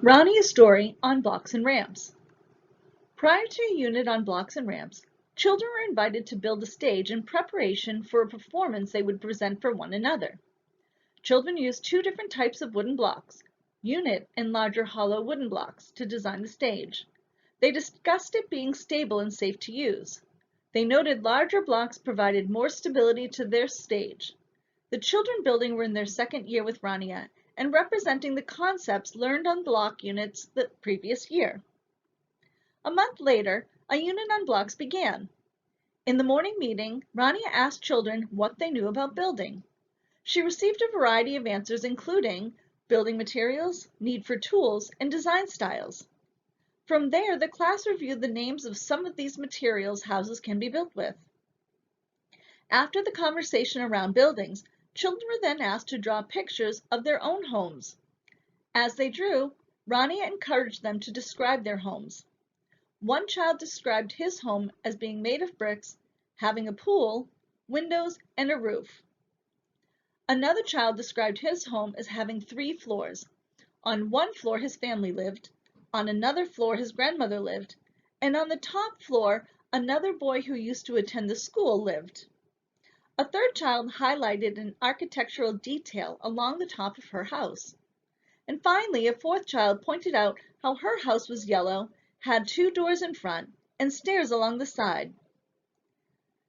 Rania's story on blocks and ramps. Prior to a unit on blocks and ramps, children were invited to build a stage in preparation for a performance they would present for one another. Children used two different types of wooden blocks, unit and larger hollow wooden blocks, to design the stage. They discussed it being stable and safe to use. They noted larger blocks provided more stability to their stage. The children building were in their second year with Rania and representing the concepts learned on block units the previous year. A month later, a unit on blocks began. In the morning meeting, Rania asked children what they knew about building. She received a variety of answers including building materials, need for tools, and design styles. From there, the class reviewed the names of some of these materials houses can be built with. After the conversation around buildings, children were then asked to draw pictures of their own homes. As they drew, Rania encouraged them to describe their homes. One child described his home as being made of bricks, having a pool, windows, and a roof. Another child described his home as having 3 floors. On one floor his family lived, on another floor his grandmother lived, and on the top floor another boy who used to attend the school lived. A third child highlighted an architectural detail along the top of her house. And finally, a fourth child pointed out how her house was yellow, had 2 doors in front, and stairs along the side.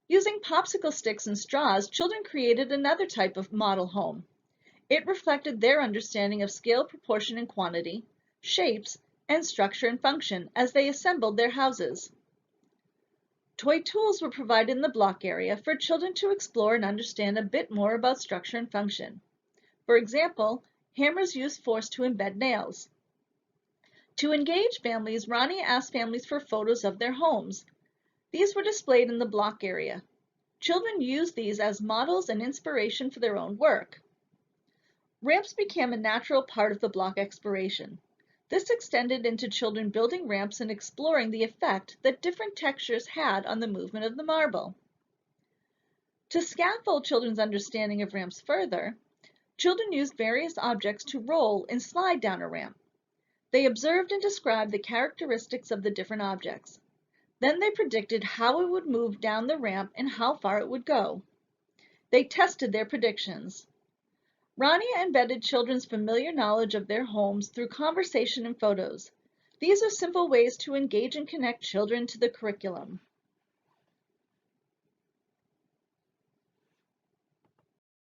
Using popsicle sticks and straws, children created another type of model home. It reflected their understanding of scale, proportion, and quantity, shapes, and structure and function as they assembled their houses. Toy tools were provided in the block area for children to explore and understand a bit more about structure and function. For example, hammers use force to embed nails. To engage families, Rania asked families for photos of their homes. These were displayed in the block area. Children used these as models and inspiration for their own work. Ramps became a natural part of the block exploration. This extended into children building ramps and exploring the effect that different textures had on the movement of the marble. To scaffold children's understanding of ramps further, children used various objects to roll and slide down a ramp. They observed and described the characteristics of the different objects. Then they predicted how it would move down the ramp and how far it would go. They tested their predictions. Rania embedded children's familiar knowledge of their homes through conversation and photos. These are simple ways to engage and connect children to the curriculum.